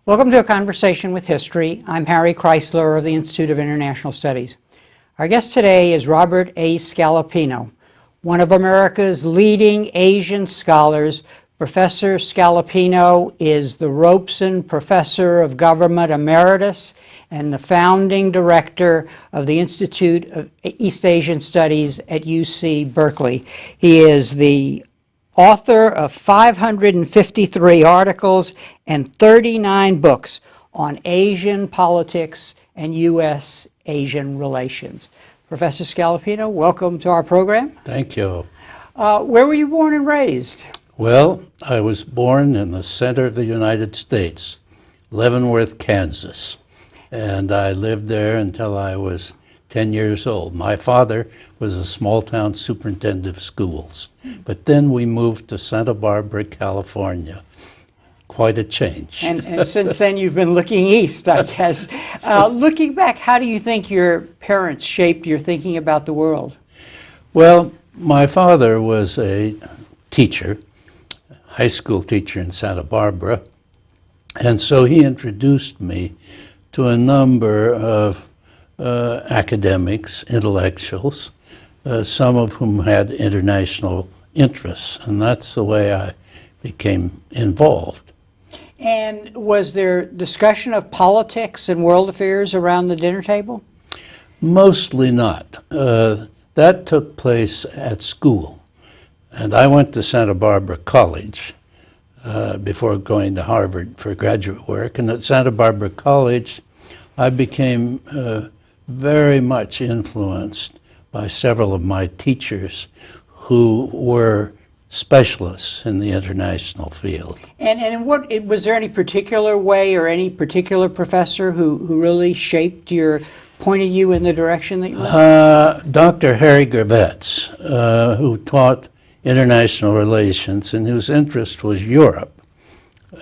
Welcome to A Conversation with History. I'm Harry Kreisler of the Institute of International Studies. Our guest today is Robert A. Scalapino, one of America's leading Asian scholars. Professor Scalapino is the Robson Professor of Government Emeritus and the founding director of the Institute of East Asian Studies at U.C. Berkeley. He is the author of 553 articles and 39 books on Asian politics and U.S.-Asian relations. Professor Scalapino, welcome to our program. Thank you. Where were you born and raised? Well, I was born in the center of the United States, Leavenworth, Kansas, and I lived there until I was 10 years old. My father was a small-town superintendent of schools, but then we moved to Santa Barbara, California. Quite a change. And since then you've been looking east, I guess. Looking back, how do you think your parents shaped your thinking about the world? Well, my father was a teacher, high school teacher in Santa Barbara, and so he introduced me to a number of academics, intellectuals, some of whom had international interests, and that's the way I became involved. And was there discussion of politics and world affairs around the dinner table? Mostly not. That took place at school, and I went to Santa Barbara College before going to Harvard for graduate work, and at Santa Barbara College I became very much influenced by several of my teachers who were specialists in the international field. And what was there any particular way or any particular professor who really shaped your, pointed you in the direction that you went? Dr. Harry Kreisler, who taught international relations and whose interest was Europe,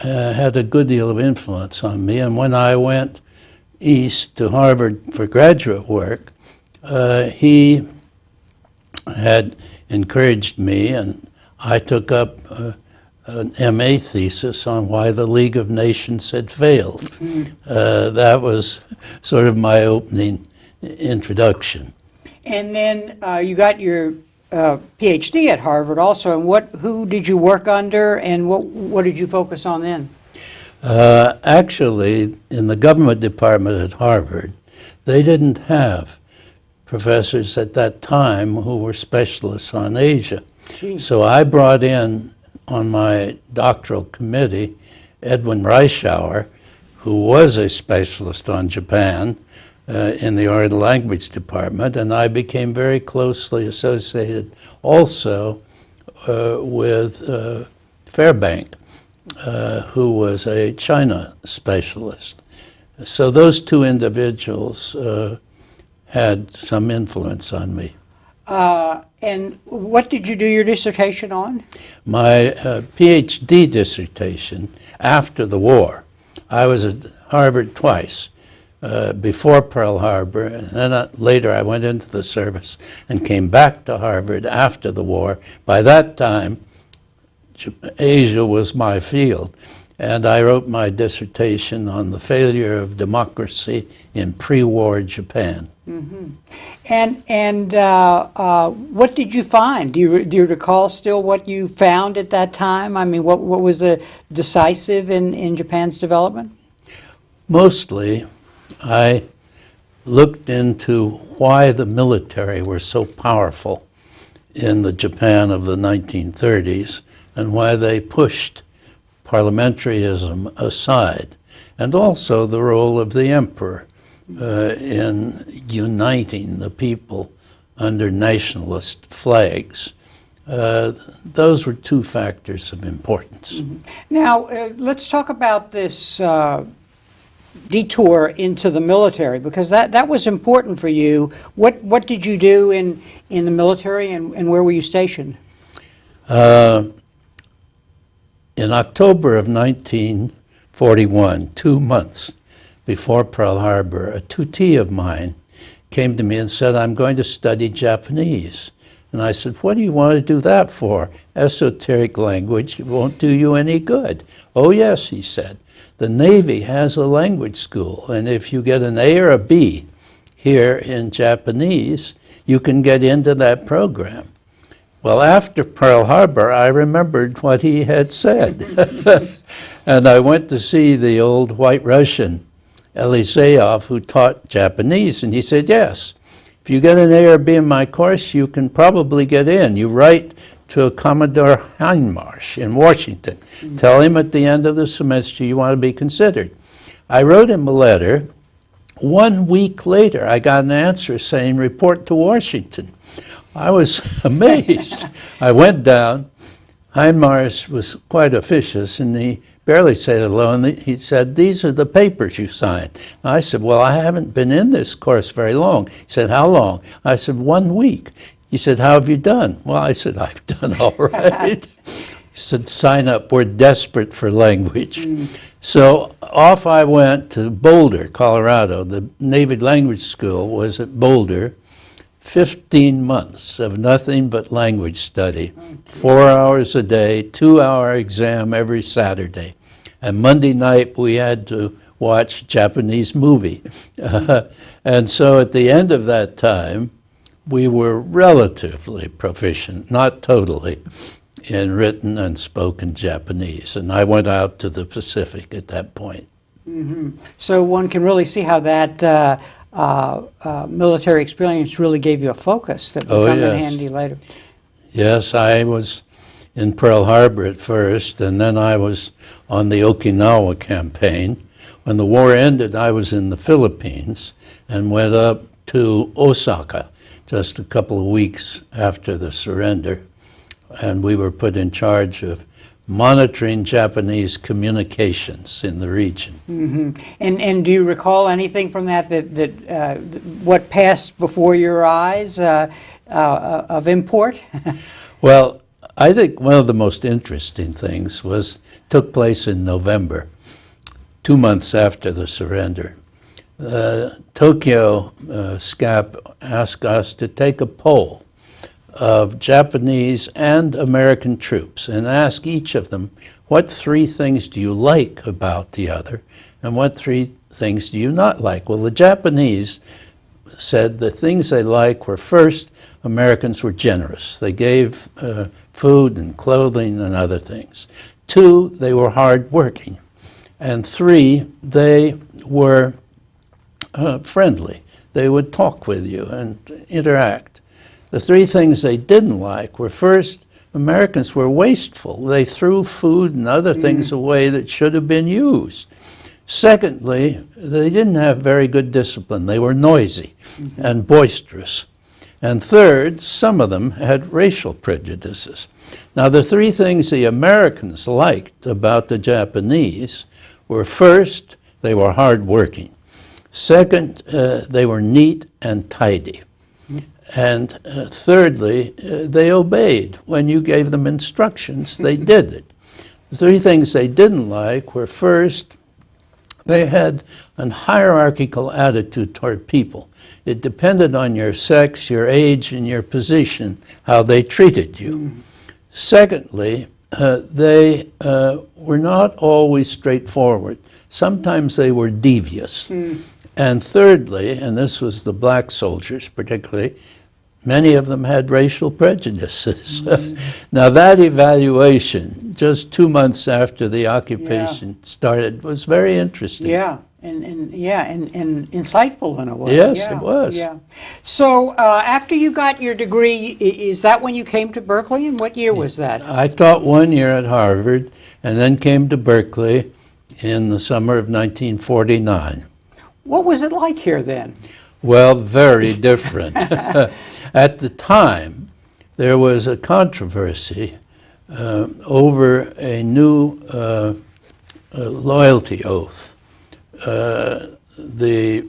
had a good deal of influence on me. And when I went east to Harvard for graduate work, he had encouraged me, and I took up an MA thesis on why the League of Nations had failed. That was sort of my opening introduction. And then you got your PhD at Harvard also, and who did you work under, and what did you focus on then? Actually, in the government department at Harvard, they didn't have professors at that time who were specialists on Asia. Gee. So I brought in on my doctoral committee Edwin Reischauer, who was a specialist on Japan in the Oriental Language Department, and I became very closely associated also with Fairbank, who was a China specialist. So those two individuals had some influence on me. And what did you do your dissertation on? My PhD dissertation after the war. I was at Harvard twice, before Pearl Harbor, and then later I went into the service and came back to Harvard after the war. By that time, Asia was my field, and I wrote my dissertation on the failure of democracy in pre-war Japan. Mm-hmm. And what did you find? Do you recall still what you found at that time? I mean, what was the decisive in Japan's development? Mostly, I looked into why the military were so powerful in the Japan of the 1930s and why they pushed parliamentarism aside, and also the role of the emperor in uniting the people under nationalist flags. Those were two factors of importance. Mm-hmm. Now, let's talk about this detour into the military, because that was important for you. What did you do in the military, and where were you stationed? In October of 1941, 2 months before Pearl Harbor, a tutee of mine came to me and said, "I'm going to study Japanese." And I said, "What do you want to do that for? Esoteric language won't do you any good." "Oh yes," he said, "the Navy has a language school, and if you get an A or a B here in Japanese, you can get into that program." Well, after Pearl Harbor, I remembered what he had said. And I went to see the old White Russian, Eliseyev, who taught Japanese, and he said, "Yes, if you get an A or B in my course, you can probably get in. You write to Commodore Hindmarsh in Washington. Tell him at the end of the semester you want to be considered." I wrote him a letter. 1 week later, I got an answer saying, "Report to Washington." I was amazed. I went down. Hindmarsh was quite officious, and he barely said hello, and he said, "These are the papers you signed." I said, "Well, I haven't been in this course very long." He said, "How long?" I said, 1 week. He said, "How have you done?" Well, I said, "I've done all right." He said, "Sign up. We're desperate for language." So off I went to Boulder, Colorado. The Navy Language School was at Boulder. 15 months of nothing but language study. 4 hours a day, 2-hour exam every Saturday. And Monday night we had to watch Japanese movie. And so at the end of that time, we were relatively proficient, not totally, in written and spoken Japanese. And I went out to the Pacific at that point. So one can really see how that military experience really gave you a focus that would come in handy later. Yes, I was in Pearl Harbor at first, and then I was on the Okinawa campaign. When the war ended, I was in the Philippines and went up to Osaka just a couple of weeks after the surrender, and we were put in charge of monitoring Japanese communications in the region. And do you recall anything from that what passed before your eyes of import? Well, I think one of the most interesting things took place in November, 2 months after the surrender. Tokyo SCAP asked us to take a poll of Japanese and American troops and ask each of them, what 3 things do you like about the other, and what 3 things do you not like? Well, the Japanese said the things they liked were, first, Americans were generous. They gave food and clothing and other things. 2, they were hardworking. And 3, they were friendly. They would talk with you and interact. The 3 things they didn't like were, first, Americans were wasteful. They threw food and other things away that should have been used. Secondly, they didn't have very good discipline. They were noisy and boisterous. And third, some of them had racial prejudices. Now, the 3 things the Americans liked about the Japanese were, first, they were hardworking. Second, they were neat and tidy. And thirdly, they obeyed. When you gave them instructions, they did it. The 3 things they didn't like were, first, they had an hierarchical attitude toward people. It depended on your sex, your age, and your position, how they treated you. Secondly, they were not always straightforward. Sometimes they were devious. And thirdly, and this was the black soldiers particularly, many of them had racial prejudices. Now that evaluation, just 2 months after the occupation started, was very interesting. And insightful in a way. Yes, it was. So after you got your degree, is that when you came to Berkeley, and what year was that? I taught 1 year at Harvard and then came to Berkeley in the summer of 1949. What was it like here then? Well, very different. At the time, there was a controversy over a new loyalty oath the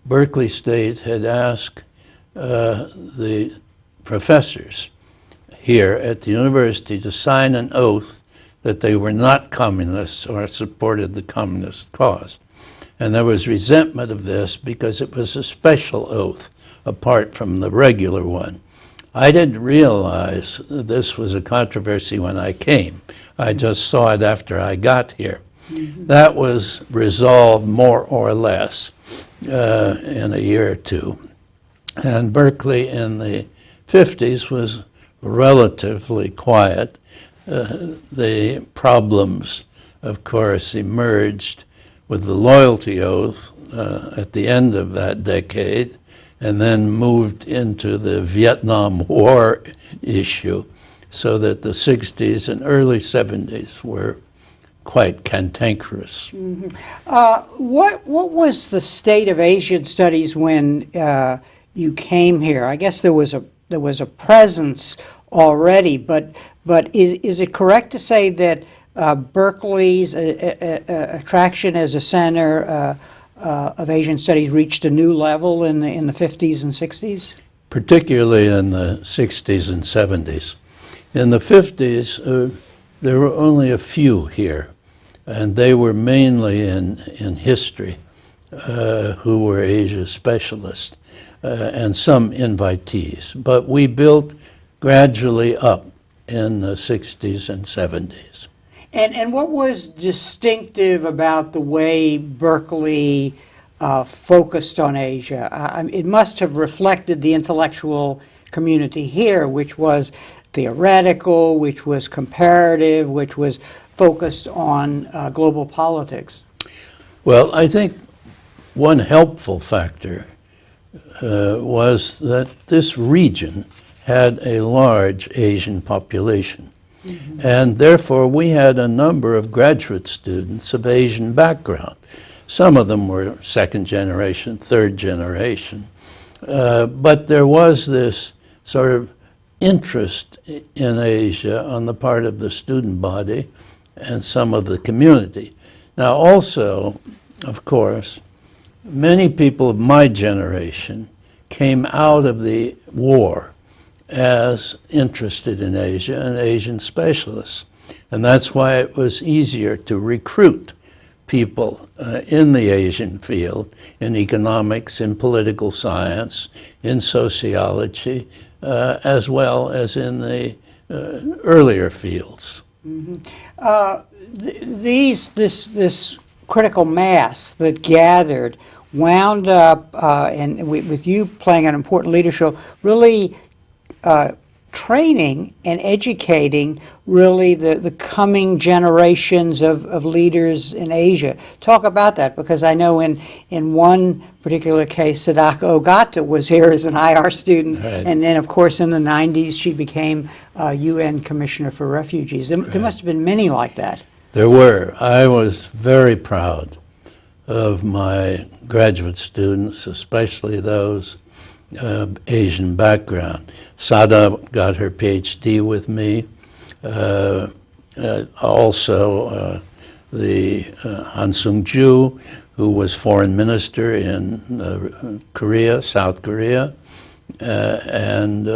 Berkeley State had asked the professors here at the university to sign an oath that they were not communists or supported the communist cause. And there was resentment of this because it was a special oath apart from the regular one. I didn't realize this was a controversy when I came. I just saw it after I got here. That was resolved more or less in a year or two. And Berkeley in the 50s was relatively quiet. The problems, of course, emerged with the loyalty oath at the end of that decade, and then moved into the Vietnam War issue, so that the 60s and early 70s were quite cantankerous. What was the state of Asian studies when you came here? I guess there was a presence already, but is it correct to say that Berkeley's attraction as a center of Asian studies reached a new level in the 50s and 60s? Particularly in the 60s and 70s. In the 50s, there were only a few here, and they were mainly in history, who were Asia specialists, and some invitees. But we built gradually up in the 60s and 70s. And what was distinctive about the way Berkeley focused on Asia? It must have reflected the intellectual community here, which was theoretical, which was comparative, which was focused on global politics. Well, I think one helpful factor was that this region had a large Asian population. And therefore, we had a number of graduate students of Asian background. Some of them were second generation, third generation. But there was this sort of interest in Asia on the part of the student body and some of the community. Now, also, of course, many people of my generation came out of the war as interested in Asia and Asian specialists. And that's why it was easier to recruit people in the Asian field, in economics, in political science, in sociology, as well as in the earlier fields. This critical mass that gathered wound up, and with you playing an important leadership, really training and educating really the coming generations of leaders in Asia. Talk about that, because I know in one particular case, Sadako Ogata was here as an IR student, right. And then of course in the 90s she became UN Commissioner for Refugees. There must have been many like that. There were. I was very proud of my graduate students, especially those Asian background. Sada got her PhD with me. Also, the Han Sung-ju, who was foreign minister in Korea, South Korea, and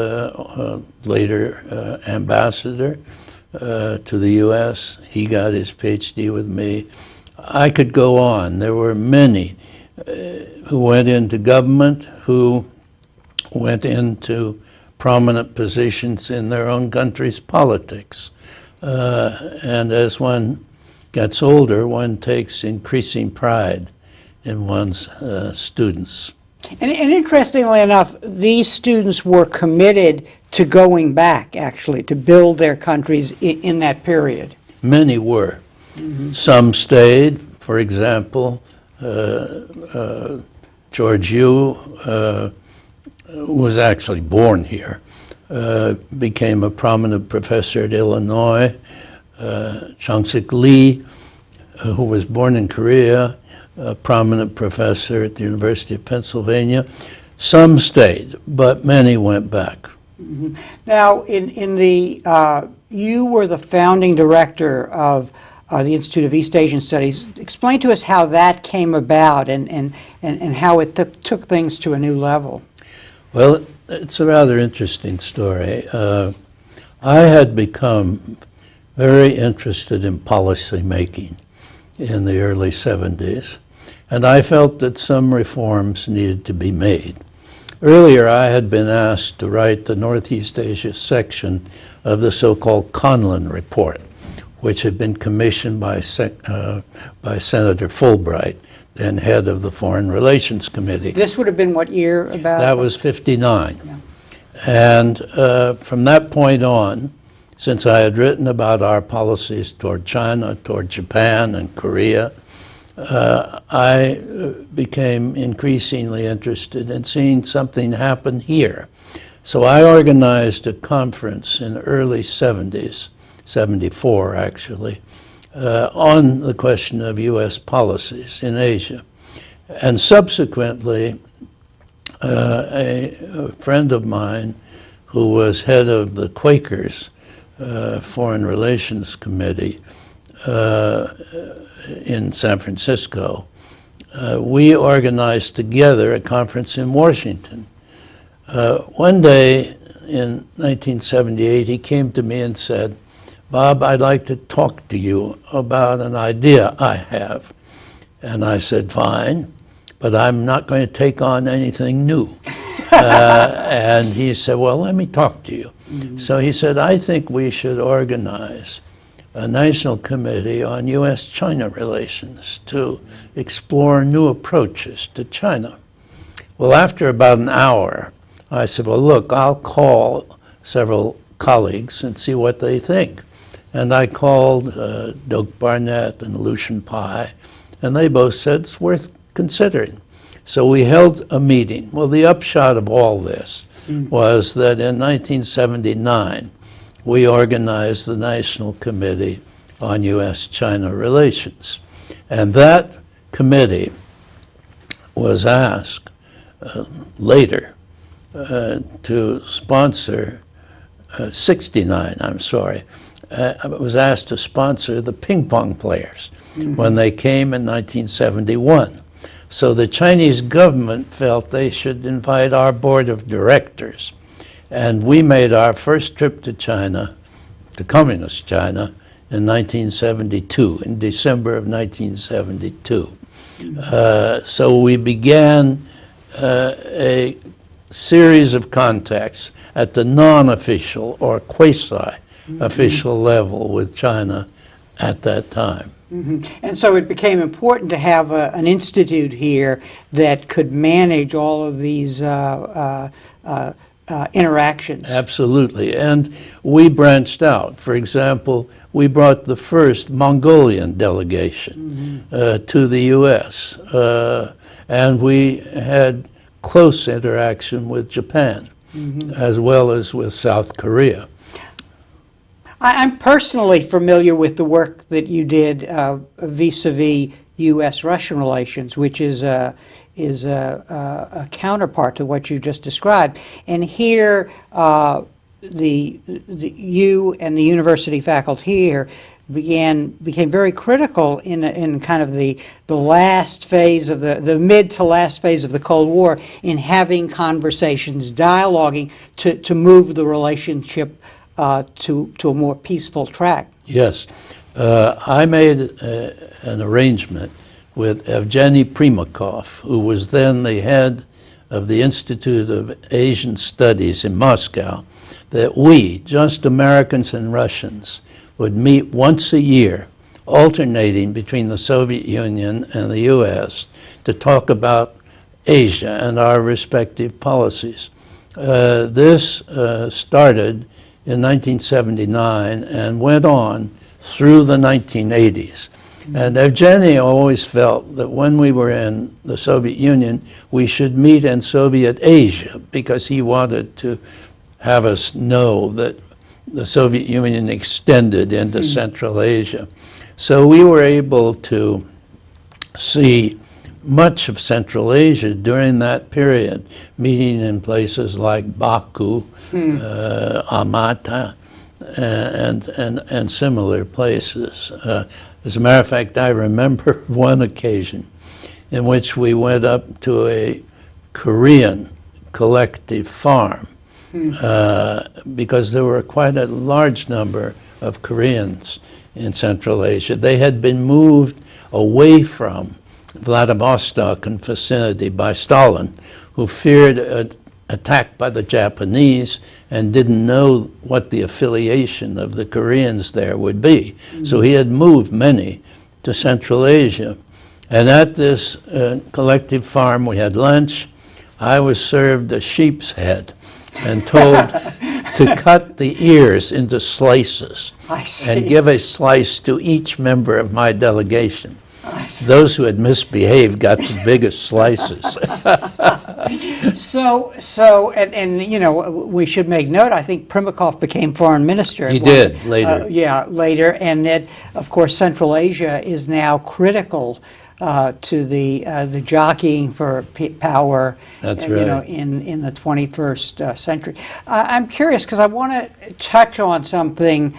later ambassador to the U.S. He got his PhD with me. I could go on. There were many who went into government, who went into prominent positions in their own country's politics. And as one gets older, one takes increasing pride in one's students. And interestingly enough, these students were committed to going back, actually, to build their countries in that period. Many were. Some stayed. For example, George Yu, who was actually born here, became a prominent professor at Illinois. Chang-sik Lee, who was born in Korea, a prominent professor at the University of Pennsylvania. Some stayed, but many went back. Now, in the you were the founding director of the Institute of East Asian Studies. Explain to us how that came about and how it took things to a new level. Well, it's a rather interesting story. I had become very interested in policy making in the early 70s, and I felt that some reforms needed to be made. Earlier, I had been asked to write the Northeast Asia section of the so-called Conlon Report, which had been commissioned by Senator Fulbright, then head of the Foreign Relations Committee. This would have been what year about? That was 59. Yeah. And from that point on, since I had written about our policies toward China, toward Japan and Korea, I became increasingly interested in seeing something happen here. So I organized a conference in the early 70s, 74 actually, on the question of U.S. policies in Asia. And subsequently, a friend of mine who was head of the Quakers Foreign Relations Committee in San Francisco, we organized together a conference in Washington. One day in 1978, he came to me and said, "Bob, I'd like to talk to you about an idea I have." And I said, "Fine, but I'm not going to take on anything new." And he said, "Well, let me talk to you." Mm-hmm. So he said, "I think we should organize a national committee on U.S.-China relations to explore new approaches to China." Well, after about an hour, I said, "Well, look, I'll call several colleagues and see what they think." And I called Doak Barnett and Lucian Pai, and they both said it's worth considering. So we held a meeting. Well, the upshot of all this was that in 1979, we organized the National Committee on U.S.-China Relations. And that committee was asked later to sponsor, 69, I'm sorry, was asked to sponsor the ping pong players when they came in 1971. So the Chinese government felt they should invite our board of directors. And we made our first trip to China, to Communist China, in 1972, in December of 1972. So we began a series of contacts at the non-official or quasi-official level with China at that time. Mm-hmm. And so it became important to have an institute here that could manage all of these interactions. Absolutely. And we branched out. For example, we brought the first Mongolian delegation to the U.S. And we had close interaction with Japan, as well as with South Korea. I'm personally familiar with the work that you did vis-a-vis U.S.-Russian relations, which is a counterpart to what you just described. And here, you and the university faculty here became very critical in kind of the last phase of the mid to last phase of the Cold War in having conversations, dialoguing to move the relationship to a more peaceful track. Yes. I made an arrangement with Evgeny Primakov, who was then the head of the Institute of Asian Studies in Moscow, that we, just Americans and Russians, would meet once a year, alternating between the Soviet Union and the U.S. to talk about Asia and our respective policies. This started in 1979 and went on through the 1980s. And Evgeny always felt that when we were in the Soviet Union, we should meet in Soviet Asia, because he wanted to have us know that the Soviet Union extended into Central Asia. So we were able to see much of Central Asia during that period, meeting in places like Baku, Almaty, and similar places. As a matter of fact, I remember one occasion in which we went up to a Korean collective farm because there were quite a large number of Koreans in Central Asia. They had been moved away from Vladivostok and vicinity by Stalin, who feared an attack by the Japanese and didn't know what the affiliation of the Koreans there would be. So he had moved many to Central Asia. And at this collective farm, we had lunch. I was served a sheep's head and told to cut the ears into slices and give a slice to each member of my delegation. Those who had misbehaved got the biggest slices. And you know, we should make note, I think Primakov became foreign minister. He did, later. Later, and that, of course, Central Asia is now critical to the jockeying for power. That's You know, right. in the 21st century. I'm curious because I want to touch on something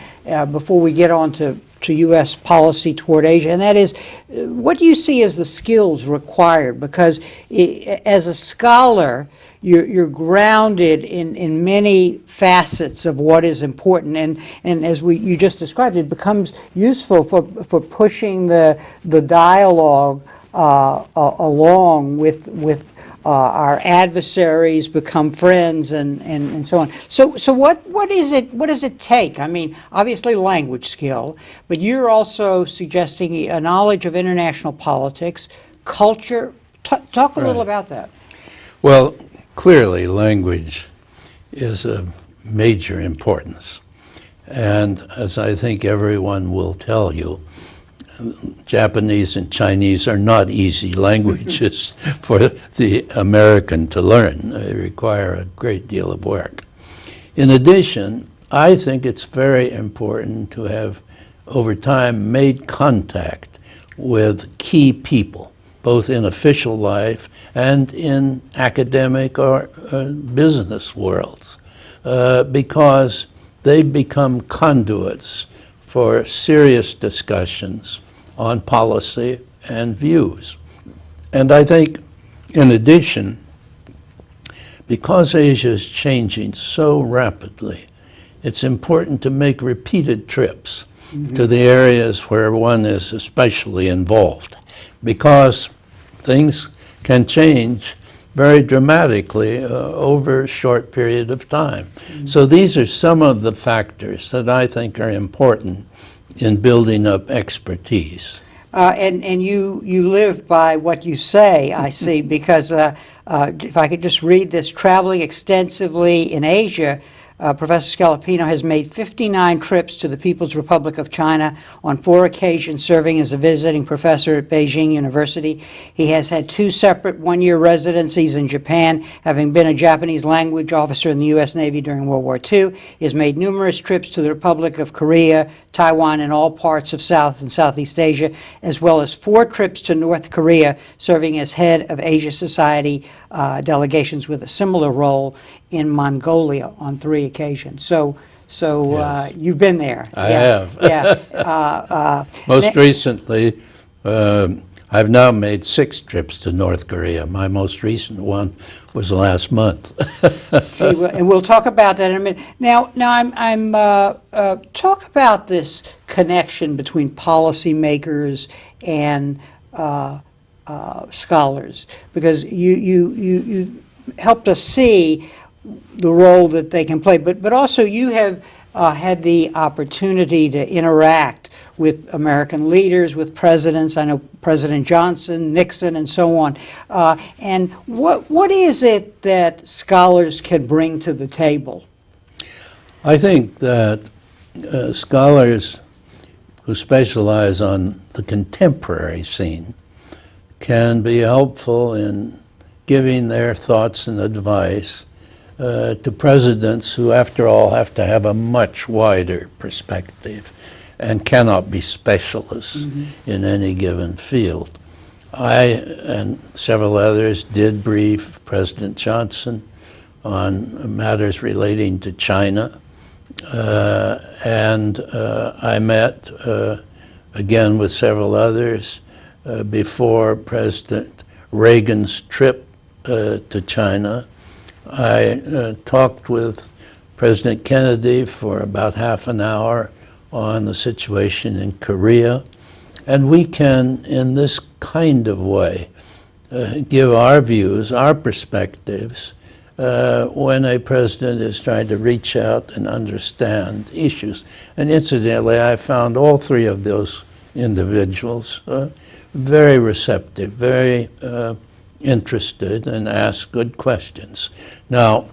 before we get on to U.S. policy toward Asia, and that is, what do you see as the skills required? Because as a scholar, you're grounded in many facets of what is important, and as you just described, it becomes useful for pushing the dialogue along with our adversaries, become friends, and so on. So what is it? What does it take? I mean, obviously language skill, but you're also suggesting a knowledge of international politics, culture. Talk a little about that. Well, clearly language is of major importance. And as I think everyone will tell you, Japanese and Chinese are not easy languages for the American to learn. They require a great deal of work. In addition, I think it's very important to have, over time, made contact with key people, both in official life and in academic or business worlds, because they become conduits for serious discussions on policy and views. And I think, in addition, because Asia is changing so rapidly, it's important to make repeated trips to the areas where one is especially involved, because things can change very dramatically over a short period of time. So these are some of the factors that I think are important in building up expertise. And you live by what you say, I see, because if I could just read this, traveling extensively in Asia, Professor Scalapino has made 59 trips to the People's Republic of China, on 4 occasions serving as a visiting professor at Beijing University. He has had 2 separate one-year residencies in Japan, having been a Japanese language officer in the U.S. Navy during World War II. He has made numerous trips to the Republic of Korea, Taiwan, and all parts of South and Southeast Asia, as well as 4 trips to North Korea, serving as head of Asia Society delegations with a similar role in Mongolia on 3 occasions. So Yes. you've been there. I have. Yeah. Most recently, I've now made 6 trips to North Korea. My most recent one was last month. And we'll talk about that in a minute. Now I'm talk about this connection between policymakers and scholars, because you helped us see the role that they can play, but also you have had the opportunity to interact with American leaders, with presidents. I know President Johnson, Nixon, and so on. And what is it that scholars can bring to the table? I think that scholars who specialize on the contemporary scene can be helpful in giving their thoughts and advice to presidents who, after all, have to have a much wider perspective and cannot be specialists in any given field. I and several others did brief President Johnson on matters relating to China, and I met again with several others, before President Reagan's trip to China. I talked with President Kennedy for about half an hour on the situation in Korea. And we can, in this kind of way, give our views, our perspectives, when a president is trying to reach out and understand issues. And incidentally, I found all three of those individuals very receptive, very interested, and asked good questions. Now,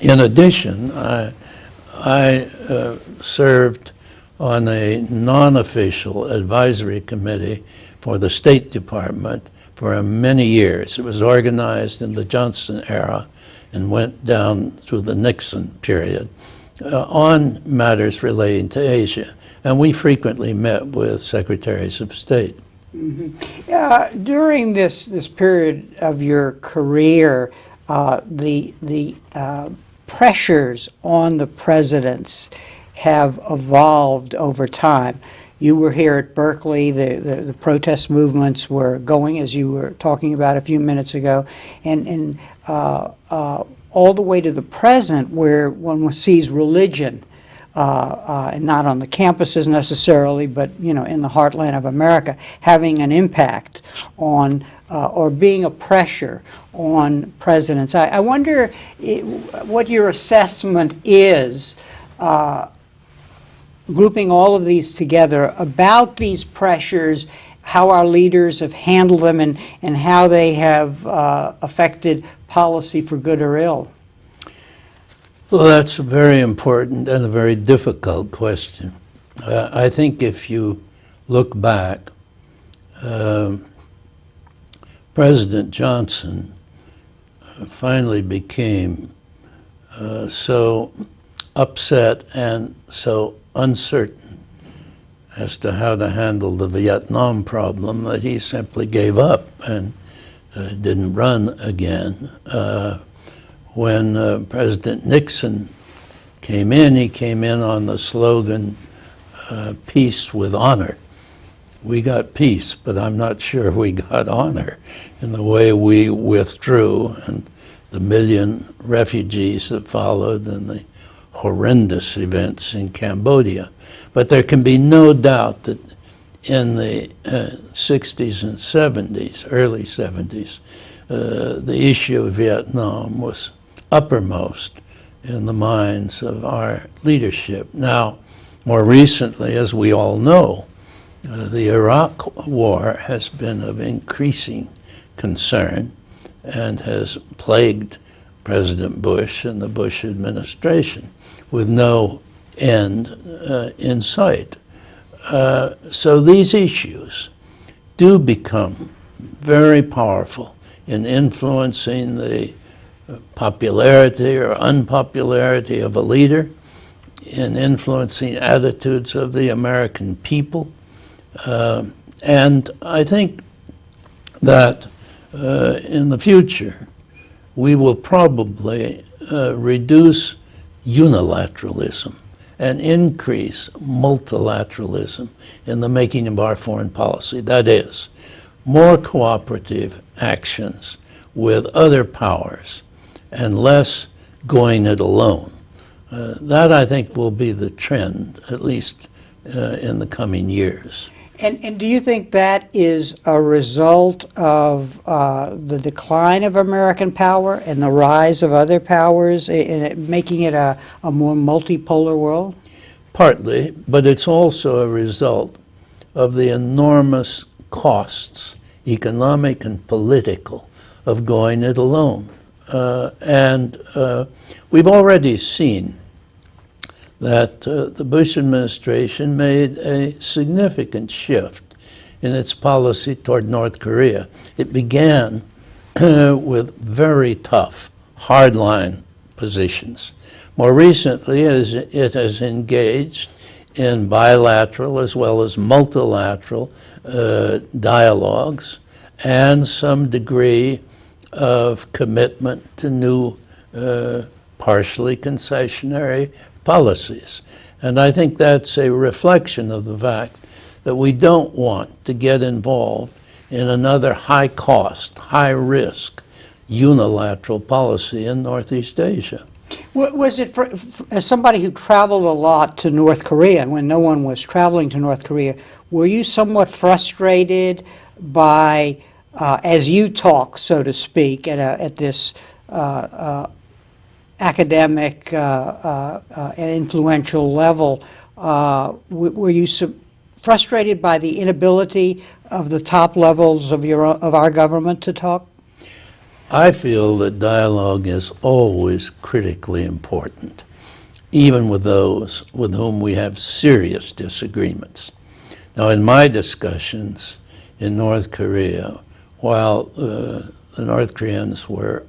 in addition, I served on a non-official advisory committee for the State Department for many years. It was organized in the Johnson era and went down through the Nixon period on matters relating to Asia. And we frequently met with secretaries of state. Mm-hmm. During this period of your career, the pressures on the presidents have evolved over time. You were here at Berkeley, the protest movements were going, as you were talking about a few minutes ago, and all the way to the present, where one sees religion, and not on the campuses necessarily, but in the heartland of America, having an impact on or being a pressure on presidents. I wonder what your assessment is, grouping all of these together, about these pressures, how our leaders have handled them, and how they have affected policy for good or ill. Well, that's a very important and a very difficult question. I think if you look back, President Johnson finally became so upset and so uncertain as to how to handle the Vietnam problem that he simply gave up and didn't run again. When President Nixon came in, he came in on the slogan, peace with honor. We got peace, but I'm not sure we got honor in the way we withdrew and the million refugees that followed and the horrendous events in Cambodia. But there can be no doubt that in the 60s and 70s, early 70s, the issue of Vietnam was uppermost in the minds of our leadership. Now, more recently, as we all know, the Iraq War has been of increasing concern and has plagued President Bush and the Bush administration with no end in sight. So these issues do become very powerful in influencing the popularity or unpopularity of a leader, in influencing attitudes of the American people. And I think that in the future, we will probably reduce unilateralism and increase multilateralism in the making of our foreign policy. That is, more cooperative actions with other powers and less going it alone. That, I think, will be the trend, at least in the coming years. And do you think that is a result of the decline of American power and the rise of other powers, in making it a more multipolar world? Partly, but it's also a result of the enormous costs, economic and political, of going it alone. And we've already seen that the Bush administration made a significant shift in its policy toward North Korea. It began with very tough, hardline positions. More recently, it has engaged in bilateral as well as multilateral dialogues and some degree of commitment to new partially concessionary policies. And I think that's a reflection of the fact that we don't want to get involved in another high-cost, high-risk, unilateral policy in Northeast Asia. Was it, as somebody who traveled a lot to North Korea, when no one was traveling to North Korea, were you somewhat frustrated by, as you talk, so to speak, at this academic and influential level, were you frustrated by the inability of the top levels of our government to talk? I feel that dialogue is always critically important, even with those with whom we have serious disagreements. Now, in my discussions in North Korea, while the North Koreans were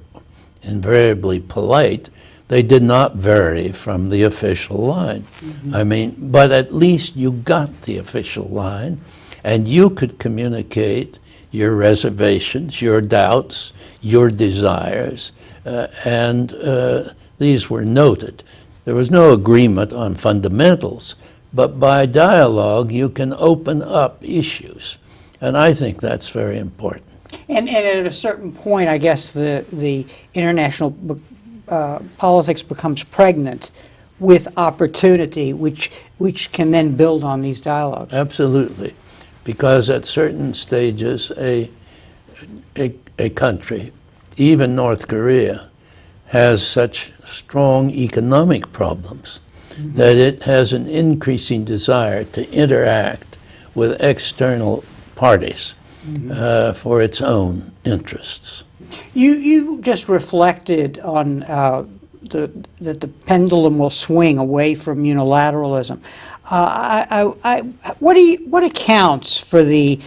invariably polite, they did not vary from the official line. Mm-hmm. I mean, but at least you got the official line, and you could communicate your reservations, your doubts, your desires, and these were noted. There was no agreement on fundamentals, but by dialogue you can open up issues, and I think that's very important. And at a certain point, I guess the international politics becomes pregnant with opportunity, which can then build on these dialogues. Absolutely. Because at certain stages, a country, even North Korea, has such strong economic problems mm-hmm. that it has an increasing desire to interact with external parties mm-hmm. For its own interests. You just reflected on that the pendulum will swing away from unilateralism. What accounts for the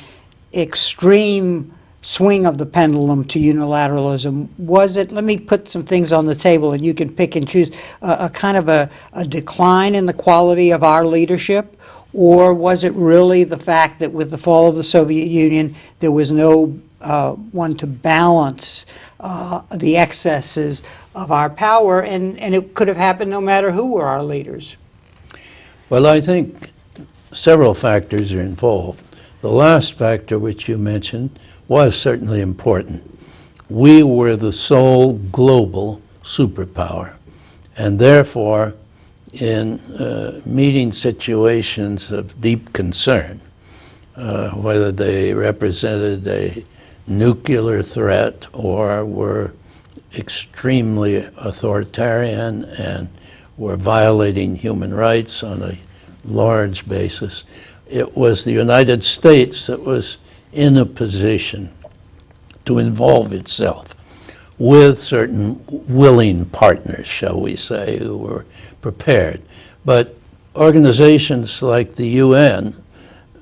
extreme swing of the pendulum to unilateralism? Was it, let me put some things on the table and you can pick and choose, a kind of a decline in the quality of our leadership? Or was it really the fact that with the fall of the Soviet Union, there was no one to balance the excesses of our power, and it could have happened no matter who were our leaders? Well, I think several factors are involved. The last factor, which you mentioned, was certainly important. We were the sole global superpower, and therefore, in meeting situations of deep concern, whether they represented a nuclear threat or were extremely authoritarian and were violating human rights on a large basis, it was the United States that was in a position to involve itself with certain willing partners, shall we say, who were prepared. But organizations like the UN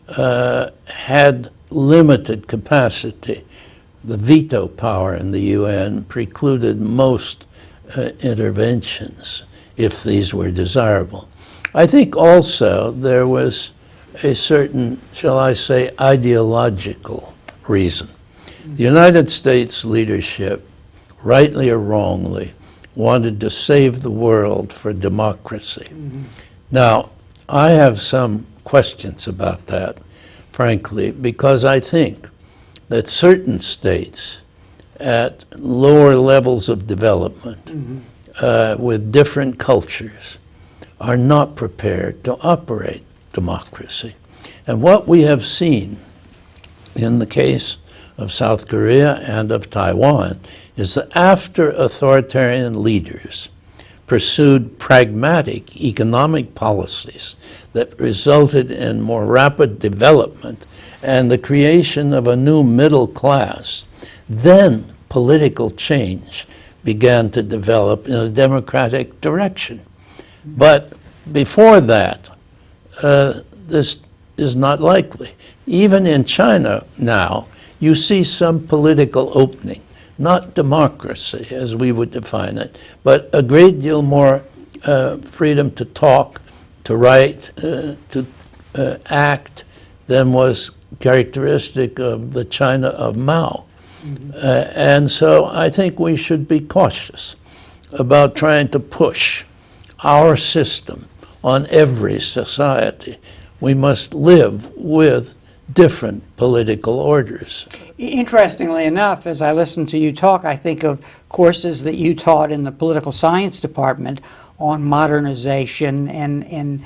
had limited capacity. The veto power in the UN precluded most interventions if these were desirable. I think also there was a certain, shall I say, ideological reason. The United States leadership, rightly or wrongly, wanted to save the world for democracy. Mm-hmm. Now, I have some questions about that, frankly, because I think that certain states at lower levels of development mm-hmm. With different cultures are not prepared to operate democracy. And what we have seen in the case of South Korea and of Taiwan is that after authoritarian leaders pursued pragmatic economic policies that resulted in more rapid development and the creation of a new middle class, then political change began to develop in a democratic direction. But before that, this is not likely. Even in China now, you see some political opening, not democracy as we would define it, but a great deal more freedom to talk, to write, to act than was characteristic of the China of Mao. Mm-hmm. And so I think we should be cautious about trying to push our system on every society we must live with different political orders. Interestingly enough, as I listen to you talk, I think of courses that you taught in the political science department on modernization and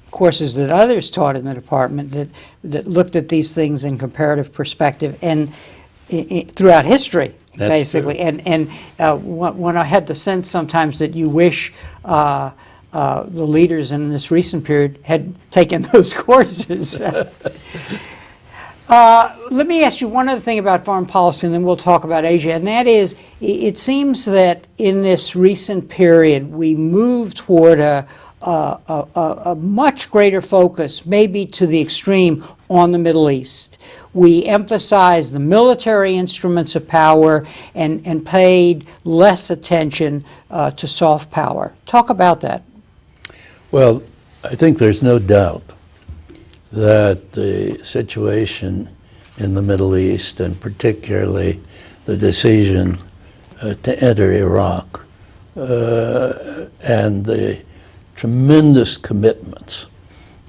courses that others taught in the department that looked at these things in comparative perspective and throughout history, That's basically. true. And when I had the sense sometimes that you wish the leaders in this recent period had taken those courses. Let me ask you one other thing about foreign policy, and then we'll talk about Asia, and that is, it seems that in this recent period, we moved toward a much greater focus, maybe to the extreme, on the Middle East. We emphasized the military instruments of power and paid less attention to soft power. Talk about that. Well, I think there's no doubt that the situation in the Middle East, and particularly the decision to enter Iraq, and the tremendous commitments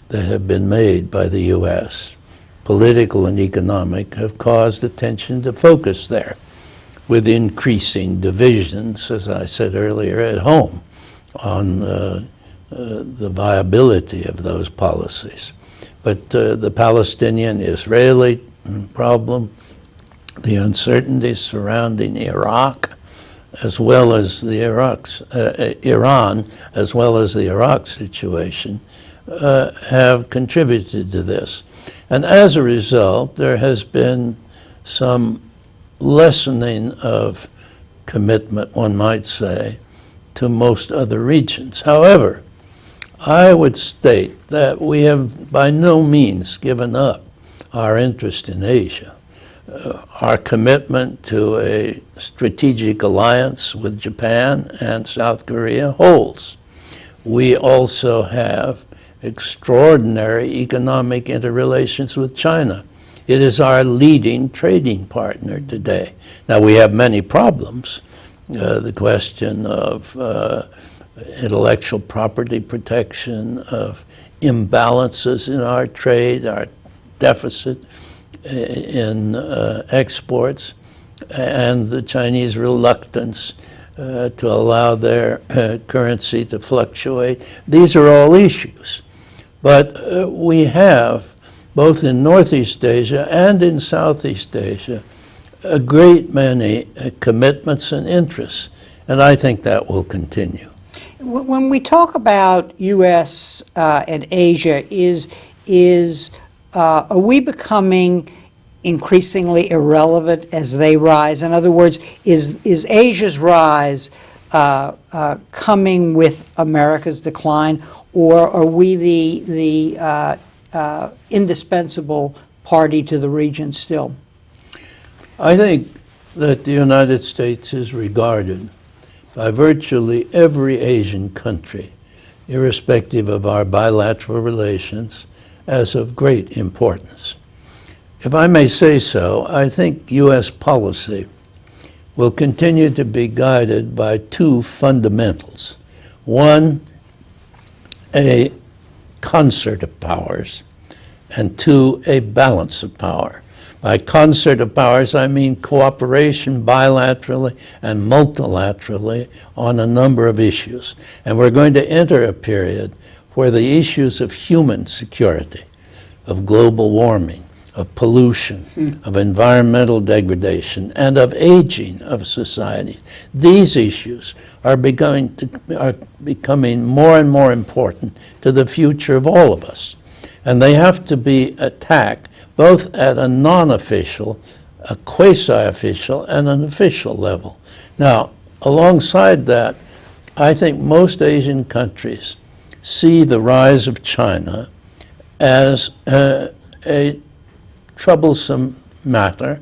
that have been made by the U.S., political and economic, have caused attention to focus there, with increasing divisions, as I said earlier, at home on the viability of those policies. But the Palestinian-Israeli problem, the uncertainties surrounding Iraq, as well as the Iran, as well as the Iraq situation, have contributed to this. And as a result, there has been some lessening of commitment, one might say, to most other regions. However, I would state that we have by no means given up our interest in Asia. Our commitment to a strategic alliance with Japan and South Korea holds. We also have extraordinary economic interrelations with China. It is our leading trading partner today. Now, we have many problems. The question of intellectual property protection, of imbalances in our trade, our deficit in exports, and the Chinese reluctance to allow their currency to fluctuate. These are all issues. But we have, both in Northeast Asia and in Southeast Asia, a great many commitments and interests, and I think that will continue. When we talk about U.S. And Asia, are we becoming increasingly irrelevant as they rise? In other words, is Asia's rise coming with America's decline, or are we the indispensable party to the region still? I think that the United States is regarded by virtually every Asian country, irrespective of our bilateral relations, as of great importance. If I may say so, I think U.S. policy will continue to be guided by two fundamentals. One, a concert of powers, and two, a balance of power. By concert of powers, I mean cooperation bilaterally and multilaterally on a number of issues. And we're going to enter a period where the issues of human security, of global warming, of pollution, of environmental degradation, and of aging of society, these issues are becoming more and more important to the future of all of us. And they have to be attacked both at a non-official, a quasi-official, and an official level. Now, alongside that, I think most Asian countries see the rise of China as a troublesome matter,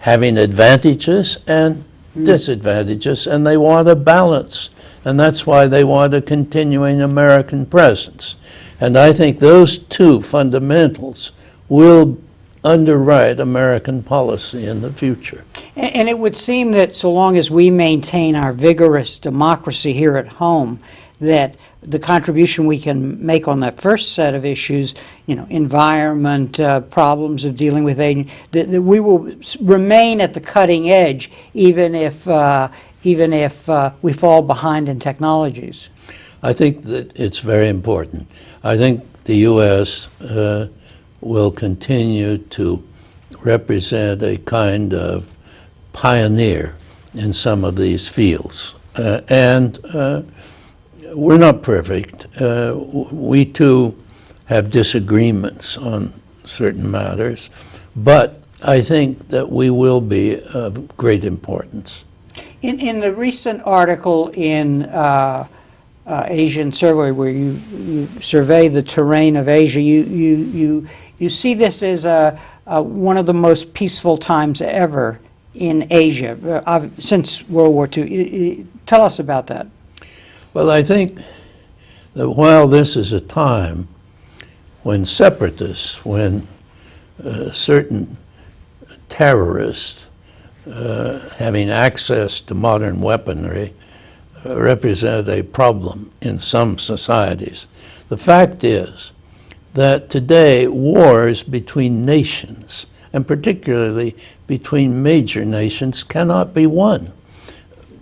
having advantages and disadvantages, and they want a balance. And that's why they want a continuing American presence. And I think those two fundamentals will underwrite American policy in the future. And it would seem that so long as we maintain our vigorous democracy here at home, that the contribution we can make on that first set of issues, environment, problems of dealing with aging, that we will remain at the cutting edge, even if we fall behind in technologies. I think that it's very important. I think the U.S. Will continue to represent a kind of pioneer in some of these fields. And we're not perfect. We too have disagreements on certain matters, but I think that we will be of great importance. In the recent article in Asian Survey, where you survey the terrain of Asia, you see this as one of the most peaceful times ever in Asia since World War II. Tell us about that. Well, I think that while this is a time when separatists, when certain terrorists having access to modern weaponry represent a problem in some societies, the fact is that today wars between nations, and particularly between major nations, cannot be won.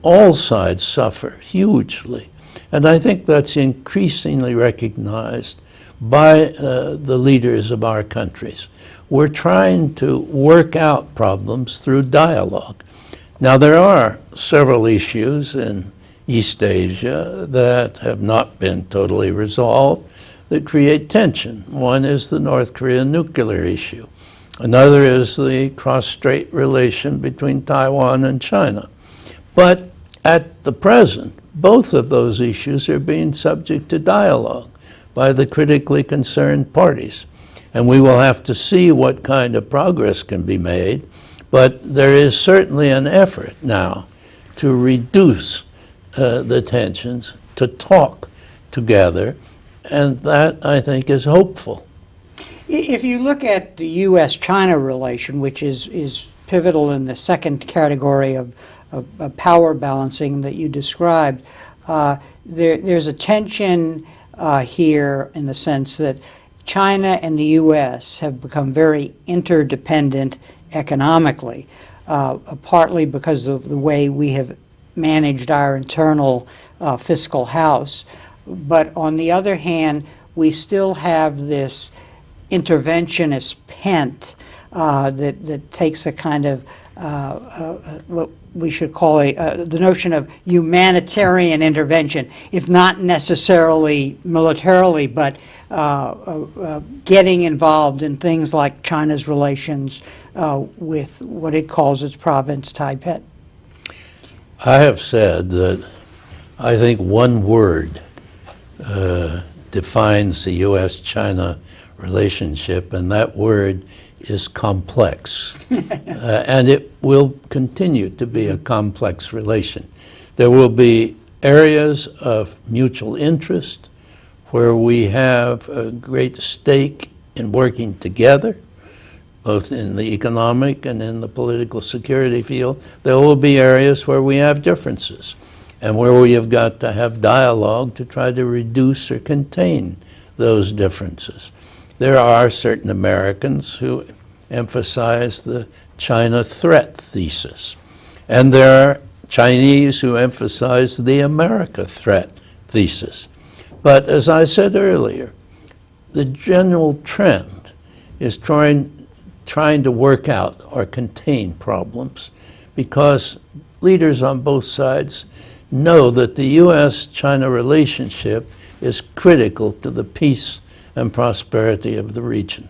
All sides suffer hugely, and I think that's increasingly recognized by the leaders of our countries. We're trying to work out problems through dialogue. Now, there are several issues in East Asia that have not been totally resolved that create tension. One is the North Korean nuclear issue. Another is the cross-strait relation between Taiwan and China. But at the present, both of those issues are being subject to dialogue by the critically concerned parties. And we will have to see what kind of progress can be made. But there is certainly an effort now to reduce the tensions, to talk together, and that, I think, is hopeful. If you look at the U.S.-China relation, which is pivotal in the second category of power balancing that you described, there's a tension here in the sense that China and the U.S. have become very interdependent economically, partly because of the way we have managed our internal fiscal house. But on the other hand, we still have this interventionist bent that takes a kind of what we should call the notion of humanitarian intervention, if not necessarily militarily, but getting involved in things like China's relations with what it calls its province, Taipei. I have said that I think one word defines the U.S.-China relationship, and that word is complex. And it will continue to be a complex relation. There will be areas of mutual interest where we have a great stake in working together, both in the economic and in the political security field. There will be areas where we have differences and where we have got to have dialogue to try to reduce or contain those differences. There are certain Americans who emphasize the China threat thesis, and there are Chinese who emphasize the America threat thesis. But as I said earlier, the general trend is trying to work out or contain problems, because leaders on both sides know that the U.S.-China relationship is critical to the peace and prosperity of the region.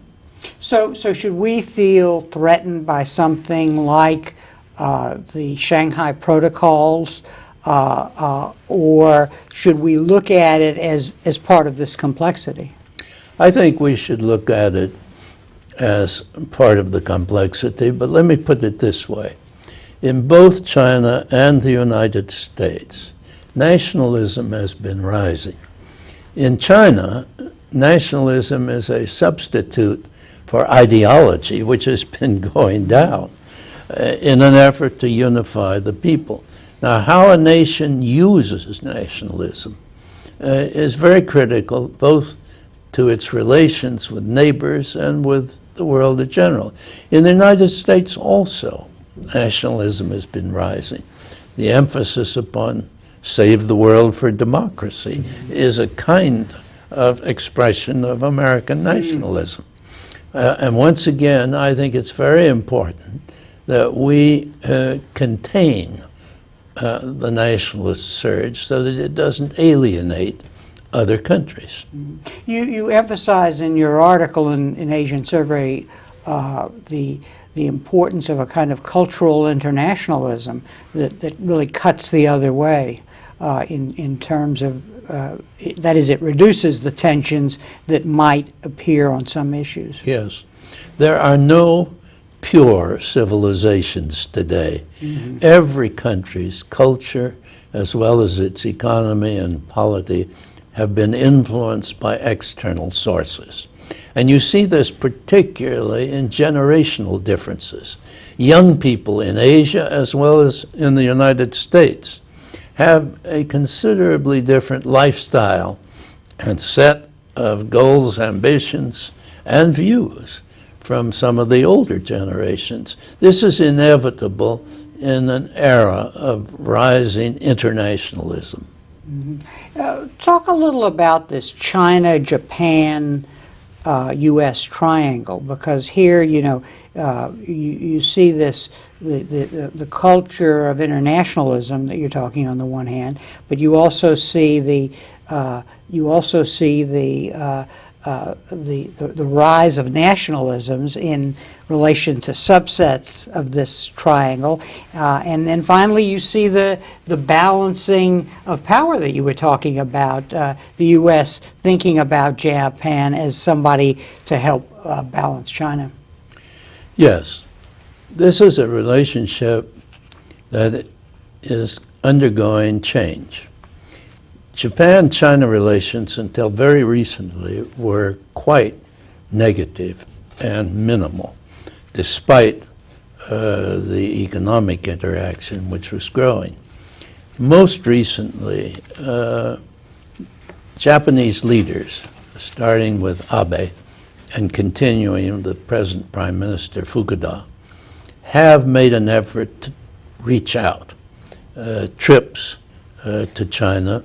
So should we feel threatened by something like the Shanghai Protocols, or should we look at it as part of this complexity? I think we should look at it as part of the complexity, but let me put it this way. In both China and the United States, nationalism has been rising. In China, nationalism is a substitute for ideology, which has been going down in an effort to unify the people. Now, how a nation uses nationalism is very critical, both to its relations with neighbors and with the world in general. In the United States also, nationalism has been rising. The emphasis upon save the world for democracy is a kind of expression of American nationalism. And once again, I think it's very important that we contain the nationalist surge so that it doesn't alienate other countries. You emphasize in your article in Asian Survey the importance of a kind of cultural internationalism that really cuts the other way in terms of, that is, it reduces the tensions that might appear on some issues. Yes. There are no pure civilizations today. Every country's culture, as well as its economy and polity, have been influenced by external sources. And you see this particularly in generational differences. Young people in Asia, as well as in the United States, have a considerably different lifestyle and set of goals, ambitions, and views from some of the older generations. This is inevitable in an era of rising internationalism. Talk a little about this China-Japan U.S. triangle, because here, you see this the culture of internationalism that you're talking on the one hand, but you also see the rise of nationalisms in relation to subsets of this triangle, and then finally you see the balancing of power that you were talking about, the U.S. thinking about Japan as somebody to help balance China. Yes, this is a relationship that is undergoing change. Japan-China relations until very recently were quite negative and minimal, despite the economic interaction which was growing. Most recently, Japanese leaders, starting with Abe and continuing with the present Prime Minister Fukuda, have made an effort to reach out. Trips to China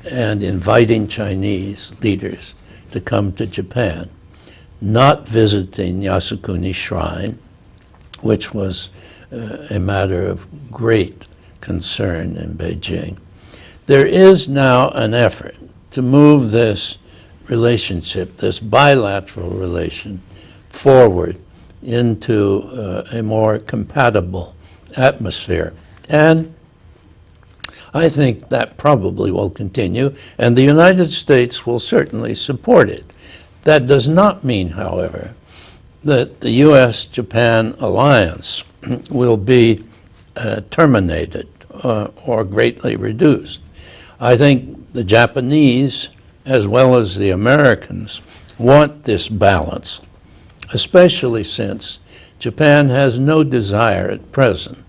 and inviting Chinese leaders to come to Japan, not visiting Yasukuni Shrine, which was a matter of great concern in Beijing. There is now an effort to move this relationship, this bilateral relation, forward into a more compatible atmosphere. And I think that probably will continue, and the United States will certainly support it. That does not mean, however, that the U.S.-Japan alliance will be terminated or greatly reduced. I think the Japanese, as well as the Americans, want this balance, especially since Japan has no desire at present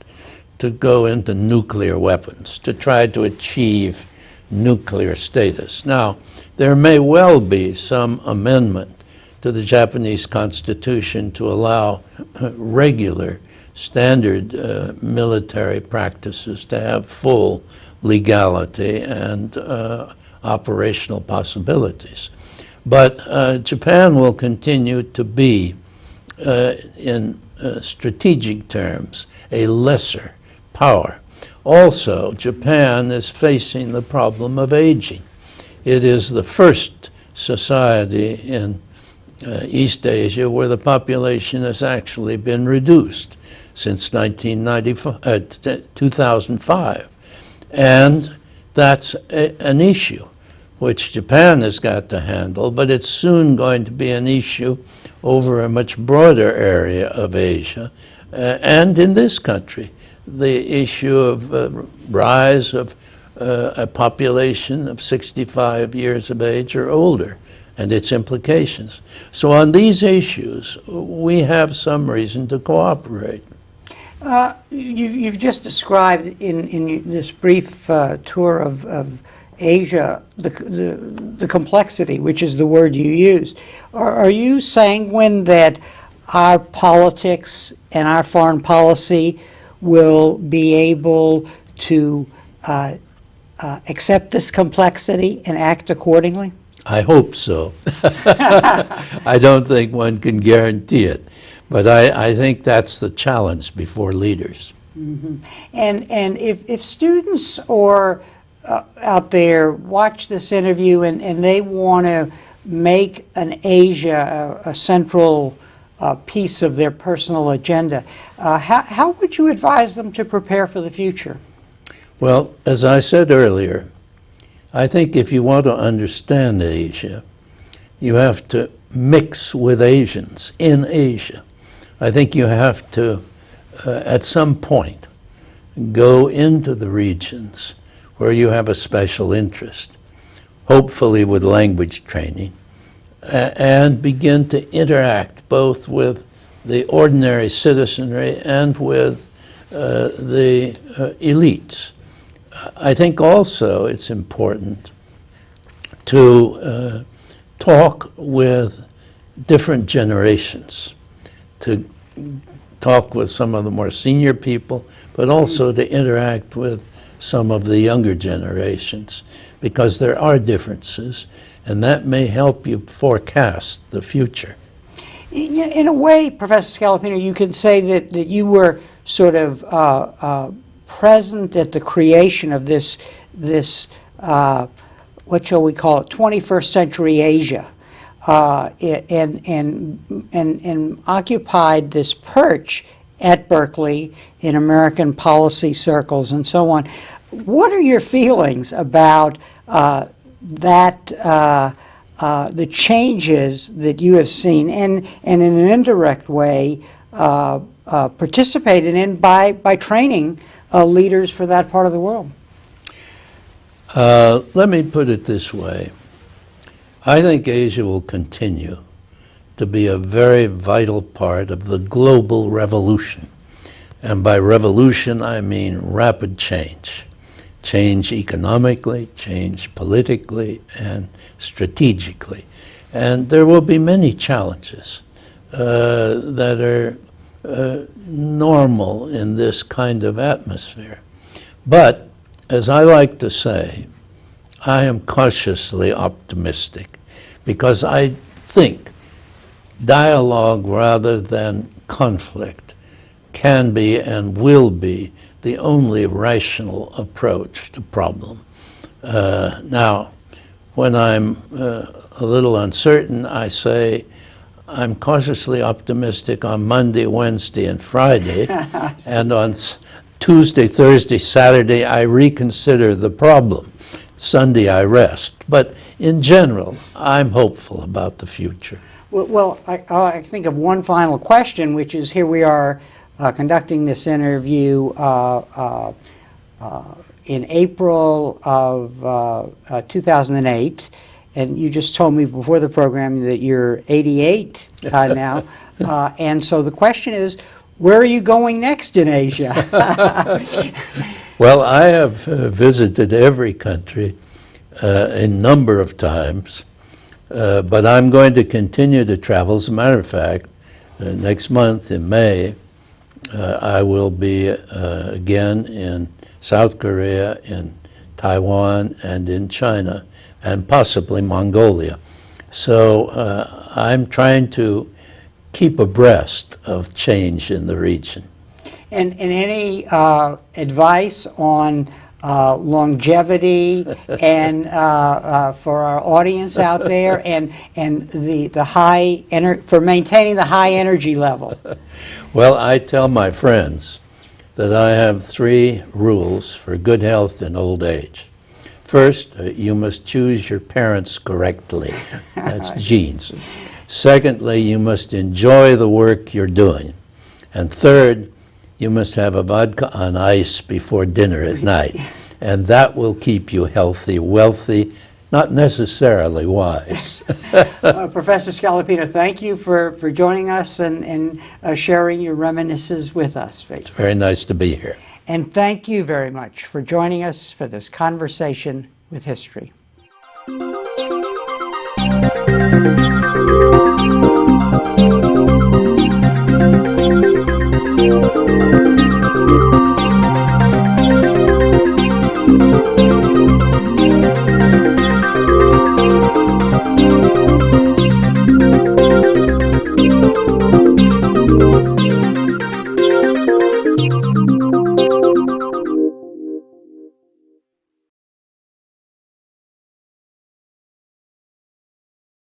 to go into nuclear weapons, to try to achieve nuclear status. Now, there may well be some amendment to the Japanese Constitution to allow regular, standard military practices to have full legality and operational possibilities. But Japan will continue to be, in strategic terms, a lesser power. Also, Japan is facing the problem of aging. It is the first society in East Asia where the population has actually been reduced since 2005. And that's an issue which Japan has got to handle, but it's soon going to be an issue over a much broader area of Asia, and in this country, the issue of rise of a population of 65 years of age or older, and its implications. So on these issues, we have some reason to cooperate. You've just described in this brief tour of Asia, the complexity, which is the word you use. Are you sanguine that our politics and our foreign policy will be able to accept this complexity and act accordingly? I hope so. I don't think one can guarantee it, but I think that's the challenge before leaders. Mm-hmm. And if students or out there watch this interview and they want to make an Asia a central piece of their personal agenda, how would you advise them to prepare for the future? Well, as I said earlier, I think if you want to understand Asia, you have to mix with Asians in Asia. I think you have to, at some point, go into the regions where you have a special interest, hopefully with language training, and begin to interact both with the ordinary citizenry and with the elites. I think also it's important to talk with different generations, to talk with some of the more senior people, but also to interact with some of the younger generations, because there are differences, and that may help you forecast the future. In a way, Professor Scalapino, you can say that you were sort of present at the creation of this what shall we call it, 21st century Asia, and occupied this perch at Berkeley in American policy circles and so on. What are your feelings about the changes that you have seen and in an indirect way participated in by training leaders for that part of the world? Let me put it this way. I think Asia will continue to be a very vital part of the global revolution. And by revolution, I mean rapid change. Change economically, change politically, and strategically. And there will be many challenges that are normal in this kind of atmosphere. But, as I like to say, I am cautiously optimistic because I think dialogue rather than conflict can be and will be the only rational approach to problem. Now, when I'm a little uncertain, I say I'm cautiously optimistic on Monday, Wednesday, and Friday, and on Tuesday, Thursday, Saturday, I reconsider the problem. Sunday, I rest. But in general, I'm hopeful about the future. Well, I think of one final question, which is here we are conducting this interview in April of 2008, and you just told me before the program that you're 88 now, and so the question is, where are you going next in Asia? Well, I have visited every country a number of times, but I'm going to continue to travel. As a matter of fact, next month in May, I will be again in South Korea, in Taiwan, and in China, and possibly Mongolia. So I'm trying to keep abreast of change in the region. And any advice on longevity and for our audience out there, and the high for maintaining the high energy level? Well, I tell my friends that I have 3 rules for good health in old age. First, you must choose your parents correctly. That's genes. Secondly, you must enjoy the work you're doing. And third, you must have a vodka on ice before dinner at night. And that will keep you healthy, wealthy, not necessarily wise. Professor Scalapino, thank you for joining us and sharing your reminiscences with us. It's very nice to be here. And thank you very much for joining us for this conversation with history.